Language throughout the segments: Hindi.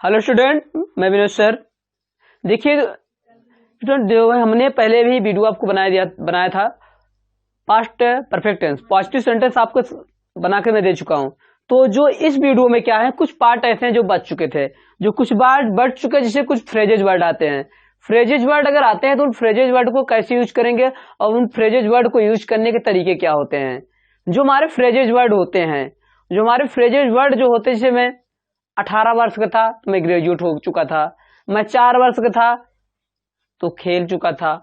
हेलो स्टूडेंट, मैं विनोद सर। देखिए स्टूडेंट, जो हमने पहले भी वीडियो आपको बनाया था past perfect tense, positive sentence आपको बना के मैं दे चुका हूं। तो जो इस वीडियो में क्या है, कुछ पार्ट ऐसे हैं जो बच चुके थे, जो कुछ वर्ड बढ़ चुके हैं, जिससे कुछ फ्रेजेज वर्ड आते हैं। फ्रेजेज वर्ड अगर आते हैं तो उन फ्रेजेज वर्ड को कैसे यूज करेंगे और उन फ्रेजेज वर्ड को यूज करने के तरीके क्या होते हैं। जो हमारे फ्रेजेज वर्ड होते हैं, जो हमारे फ्रेजेज वर्ड जो होते हैं, जैसे मैं 18 वर्ष का था तो मैं ग्रेजुएट हो चुका था, मैं 4 वर्ष का था तो खेल चुका था।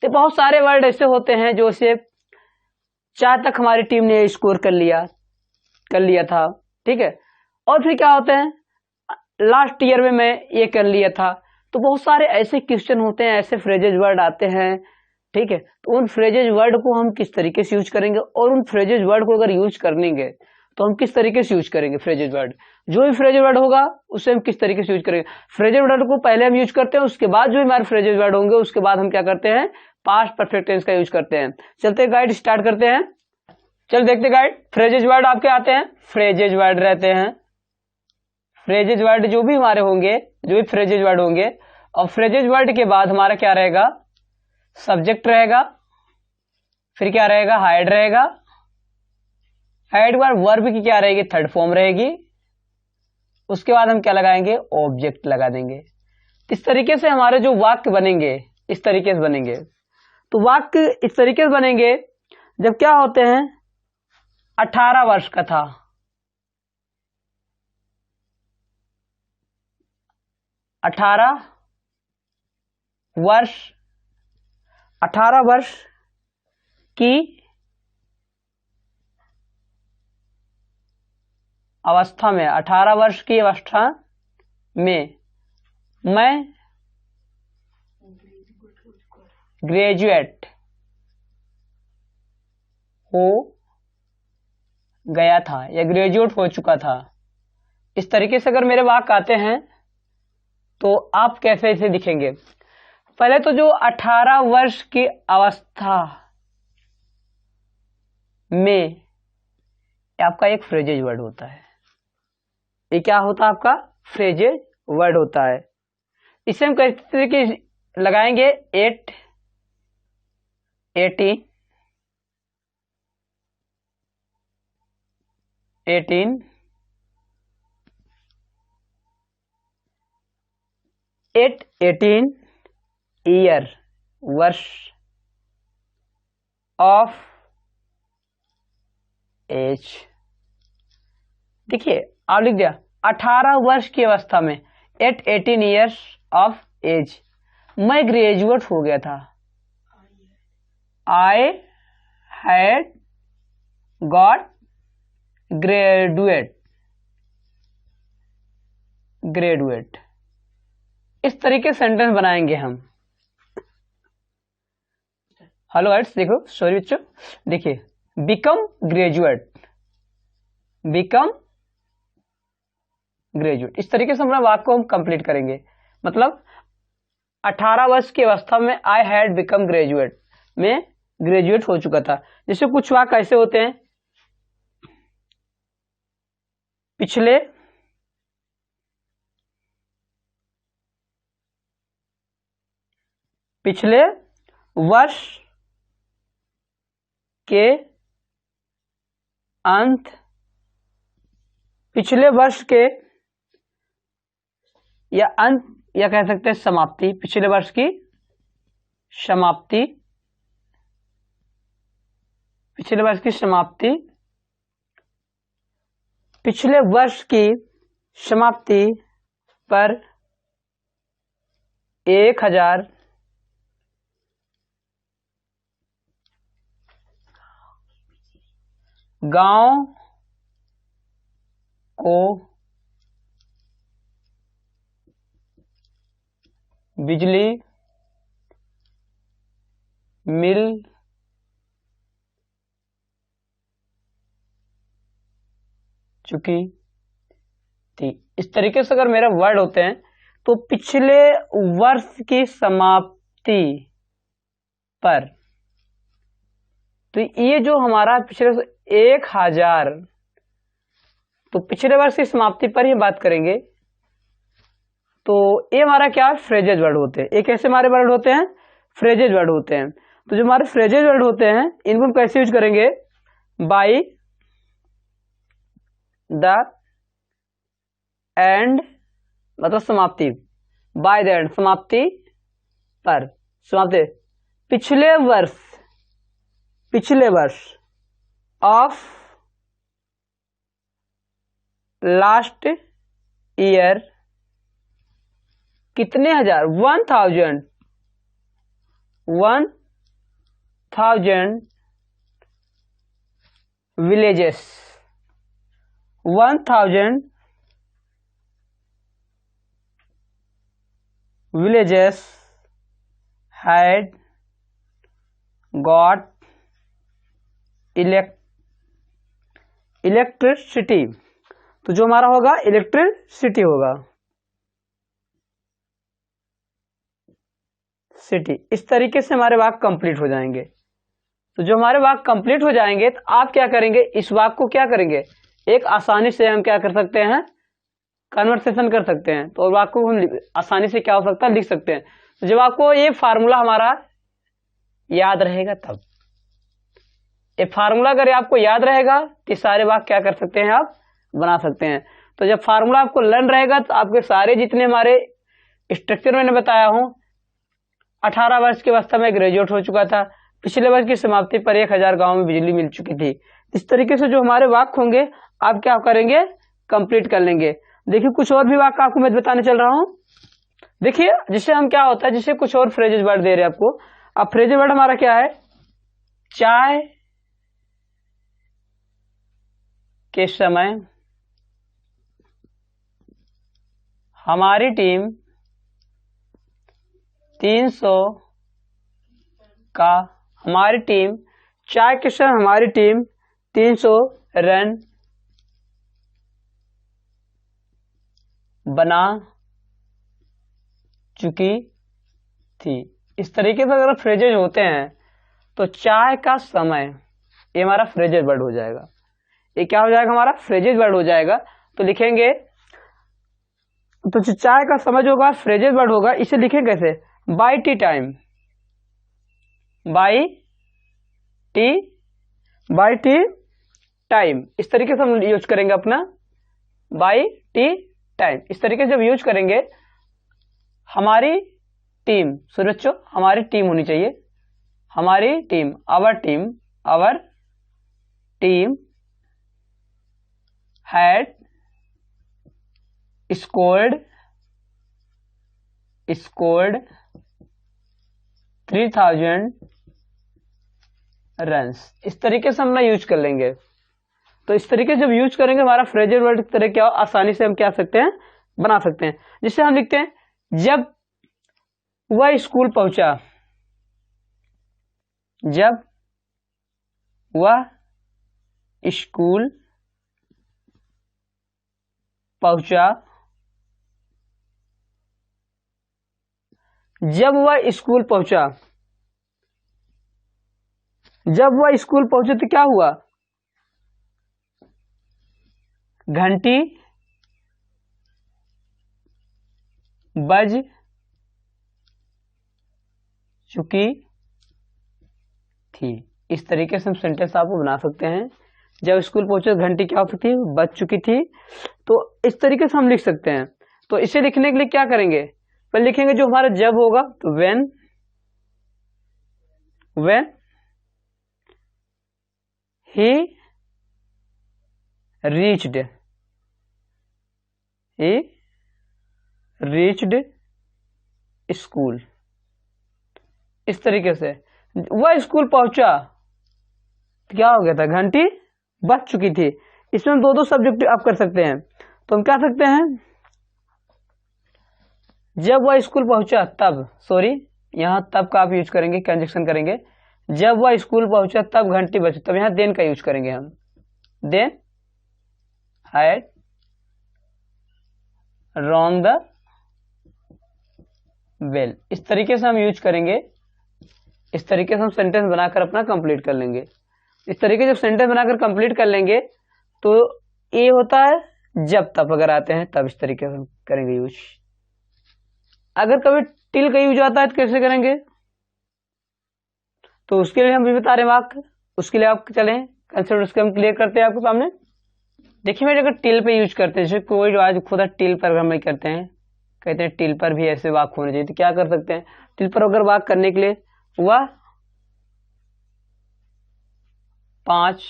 तो बहुत सारे वर्ड ऐसे होते हैं जो से 4 तक हमारी टीम ने स्कोर कर लिया था, ठीक है। और फिर क्या होते हैं, लास्ट ईयर में मैं ये कर लिया था। तो बहुत सारे ऐसे क्वेश्चन होते हैं, ऐसे फ्रेजेज वर्ड आते हैं, ठीक है। तो उन फ्रेजेज वर्ड को हम किस तरीके से यूज करेंगे और उन फ्रेजेज वर्ड को अगर यूज करेंगे तो हम किस तरीके से यूज करेंगे फ्रेजेज वर्ड। जो भी फ्रेजेज वर्ड होगा उसे हम किस तरीके से यूज करेंगे। फ्रेजेज वर्ड को पहले हम यूज करते हैं, उसके बाद जो हमारे फ्रेजेज वर्ड होंगे उसके बाद हम क्या करते हैं, पास्ट परफेक्ट टेंस का यूज करते हैं। चलते गाइड स्टार्ट करते हैं। चल देखते गाइड, फ्रेजेज वर्ड आपके आते हैं, फ्रेजेज वर्ड रहते हैं। फ्रेजेज वर्ड जो भी हमारे होंगे, जो भी फ्रेजेज वर्ड होंगे, और फ्रेजेज वर्ड के बाद हमारा क्या रहेगा, सब्जेक्ट रहेगा, फिर क्या रहेगा, हाइड रहेगा। हाइड बार वर्ब की क्या रहेगी, थर्ड फॉर्म रहेगी। उसके बाद हम क्या लगाएंगे, ऑब्जेक्ट लगा देंगे। इस तरीके से हमारे जो वाक्य बनेंगे इस तरीके से बनेंगे। तो वाक्य इस तरीके से बनेंगे जब क्या होते हैं, 18 वर्ष का था, 18 वर्ष, 18 वर्ष की अवस्था में, 18 वर्ष की अवस्था में मैं ग्रेजुएट हो गया था या ग्रेजुएट हो चुका था। इस तरीके से अगर मेरे वाक्य आते हैं तो आप कैसे इसे दिखेंगे। पहले तो जो 18 वर्ष की अवस्था में आपका एक फ्रेजेज वर्ड होता है। ये क्या होता है, आपका फ्रेजेज वर्ड होता है। इसे हम किस तरीके लगाएंगे, 8, 18, 18, 18 ईयर, वर्ष ऑफ एज। देखिए आप लिख दिया 18 वर्ष की अवस्था में, 18 ईयर्स ऑफ एज मैं ग्रेजुएट हो गया था। I had got graduate. इस तरीके से सेंटेंस बनाएंगे हम। हेलो गाइड्स, देखो, सॉरी बच्चों, देखिए बिकम ग्रेजुएट, बिकम ग्रेजुएट, इस तरीके से हमारा वाक्य को हम कंप्लीट करेंगे। मतलब 18 वर्ष की अवस्था में आई हैड बिकम ग्रेजुएट, मैं ग्रेजुएट हो चुका था। जैसे कुछ वाक्य ऐसे होते हैं, पिछले वर्ष के अंत, पिछले वर्ष के या अंत या कह सकते हैं समाप्ति, पिछले वर्ष की समाप्ति, पिछले वर्ष की समाप्ति, पिछले वर्ष की समाप्ति पर 1000 गांव को बिजली मिल चुकी थी। इस तरीके से अगर मेरा वर्ड होते हैं तो पिछले वर्ष की समाप्ति पर, तो ये जो हमारा पिछले 1000, तो पिछले वर्ष की समाप्ति पर ही बात करेंगे। तो ये हमारा क्या है, फ्रेजेज वर्ड होते हैं। ये कैसे हमारे वर्ड होते हैं, फ्रेजेज वर्ड होते हैं। तो जो हमारे फ्रेजेज वर्ड होते हैं इनको हम कैसे यूज करेंगे, बाई द एंड, मतलब समाप्ति, बाय द एंड, समाप्ति पर, समाप्ति, पिछले वर्ष ऑफ लास्ट ईयर, कितने हजार, 1000 villages, 1000 villages had got electricity. तो जो हमारा होगा इलेक्ट्रिसिटी होगा, सिटी। इस तरीके से हमारे वाक्य कंप्लीट हो जाएंगे। तो जो हमारे वाक्य कंप्लीट हो जाएंगे तो आप क्या करेंगे, इस वाक्य को क्या करेंगे, एक आसानी से हम क्या कर सकते हैं, कन्वर्सेशन कर सकते हैं। तो वाक्य को हम आसानी से क्या हो सकता है, लिख सकते हैं। तो जब आपको ये फार्मूला हमारा याद रहेगा तब, ये फार्मूला अगर आपको याद रहेगा तो सारे वाक्य क्या कर सकते हैं, आप बना सकते हैं। तो जब फार्मूला आपको लर्न रहेगा तो आपके सारे जितने हमारे स्ट्रक्चर मैंने बताया हूं, 18 वर्ष की अवस्था में ग्रेजुएट हो चुका था, पिछले वर्ष की समाप्ति पर 1000 गांव में बिजली मिल चुकी थी। इस तरीके से जो हमारे वाक्य होंगे आप क्या करेंगे, कंप्लीट कर लेंगे। देखिए कुछ और भी वाक्य आपको मैं बताने चल रहा हूं। देखिए जिससे हम क्या होता है, जिससे कुछ और फ्रेजेज वर्ड दे रहे हैं आपको। अब फ्रेजेज वर्ड हमारा क्या है, चाय के समय हमारी टीम 300 का, हमारी टीम चाय के समय हमारी टीम 300 रन बना चुकी थी। इस तरीके से अगर फ्रेजेज होते हैं तो चाय का समय, ये हमारा फ्रेजेज वर्ड हो जाएगा। ये क्या हो जाएगा, हमारा फ्रेजेज वर्ड हो जाएगा। तो लिखेंगे, तो जो चाय का समय जो होगा फ्रेजेज वर्ड होगा, इसे लिखेंगे कैसे, by T time, by T time. इस तरीके से हम यूज करेंगे अपना बाई टी टाइम। इस तरीके से जब यूज करेंगे, हमारी टीम, सुनो बच्चों हमारी टीम होनी चाहिए, हमारी team, our team had scored 3000 runs. इस तरीके से हम ना यूज कर लेंगे। तो इस तरीके से जब यूज करेंगे हमारा फ्रेजेज वर्ड की तरह क्या आसानी से हम क्या सकते हैं, बना सकते हैं। जिससे हम लिखते हैं, जब वह स्कूल पहुंचा, जब वह स्कूल पहुंचा, जब वह स्कूल पहुंचा, जब वह स्कूल पहुंचे तो क्या हुआ, घंटी बज चुकी थी। इस तरीके से हम सेंटेंस आपको बना सकते हैं। जब स्कूल पहुंचे घंटी क्या हो सकती है, बज चुकी थी। तो इस तरीके से हम लिख सकते हैं। तो इसे लिखने के लिए क्या करेंगे, पहले लिखेंगे जो हमारा जब होगा तो व्हेन he reached स्कूल। इस तरीके से वह स्कूल पहुंचा, क्या हो गया था, घंटी बज चुकी थी। इसमें दो सब्जेक्ट आप कर सकते हैं। तो हम क्या सकते हैं, जब वह स्कूल पहुंचा तब, सॉरी यहां तब का आप यूज करेंगे, कंजक्शन करेंगे। जब वह स्कूल पहुंचा तब घंटी बजी, तब यहां देन का यूज करेंगे हम, then had rung the bell. इस तरीके से हम यूज करेंगे। इस तरीके से हम सेंटेंस बनाकर अपना कंप्लीट कर लेंगे। इस तरीके से जब सेंटेंस बनाकर कंप्लीट कर लेंगे तो ये होता है जब तब, अगर आते हैं तब इस तरीके से हम करेंगे यूज। अगर कभी टिल का यूज आता है तो कैसे करेंगे, तो उसके लिए हम भी बता रहे हैं वाक्य, उसके लिए आप चलें कंसेप्ट उसके हम क्लियर करते हैं आपके सामने। देखिए मेरे, अगर टिल पे यूज करते हैं, जैसे कोई जो आज खुद टिल पर हम करते हैं, कहते हैं टिल पर भी ऐसे वाक्य होने चाहिए, तो क्या कर सकते हैं, टिल पर अगर वाक्य करने के लिए हुआ 5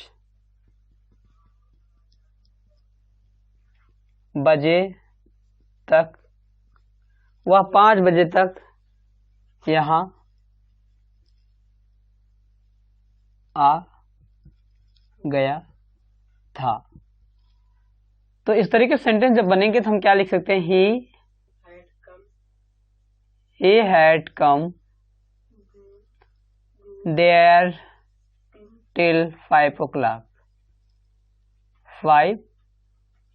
बजे तक, वह 5 बजे तक यहां आ गया था। तो इस तरीके से सेंटेंस जब बनेंगे तो हम क्या लिख सकते हैं, he had come there till 5 o'clock, 5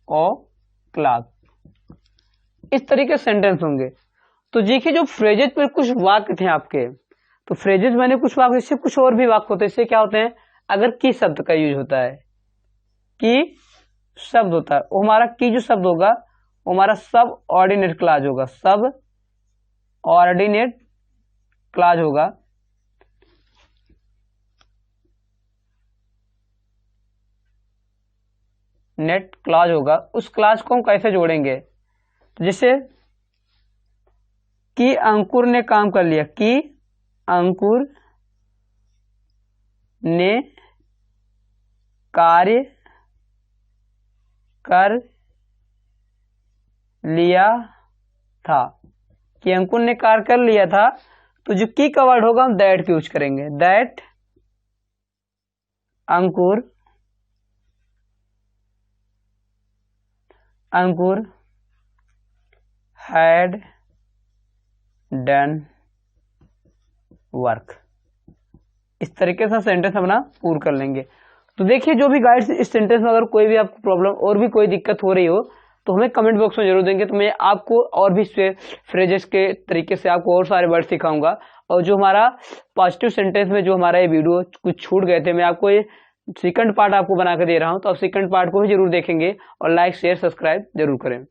o'clock, इस तरीके से सेंटेंस होंगे। तो देखिए जो फ्रेजेज पर कुछ वाक्य थे आपके, तो फ्रेजेज मैंने कुछ वाक्य, इससे कुछ और भी वाक्य होते हैं। इससे क्या होते हैं, अगर की शब्द का यूज होता है, की शब्द होता है, वो हमारा की जो शब्द होगा वो हमारा सब ऑर्डिनेट क्लॉज होगा, सब ऑर्डिनेट क्लॉज होगा। नेट क्लॉज होगा, उस क्लॉज को हम कैसे जोड़ेंगे, तो जैसे कि अंकुर ने काम कर लिया, कि अंकुर ने कार्य कर लिया था, कि अंकुर ने कार्य कर लिया था, तो जो की का वर्ड होगा हम दैट का यूज करेंगे, that Ankur had done work. इस तरीके से सेंटेंस अपना पूर्ण कर लेंगे। तो देखिए जो भी गाइड्स, इस सेंटेंस में अगर कोई भी आपको प्रॉब्लम और भी कोई दिक्कत हो रही हो तो हमें कमेंट बॉक्स में जरूर देंगे, तो मैं आपको और भी फ्रेजेस के तरीके से आपको और सारे वर्ड सिखाऊंगा। और जो हमारा पॉजिटिव सेंटेंस में जो हमारा ये वीडियो कुछ छूट गए थे, मैं आपको ये सेकंड पार्ट आपको बना के दे रहा हूं, तो आप सेकंड पार्ट को भी जरूर देखेंगे और लाइक शेयर सब्सक्राइब जरूर करें।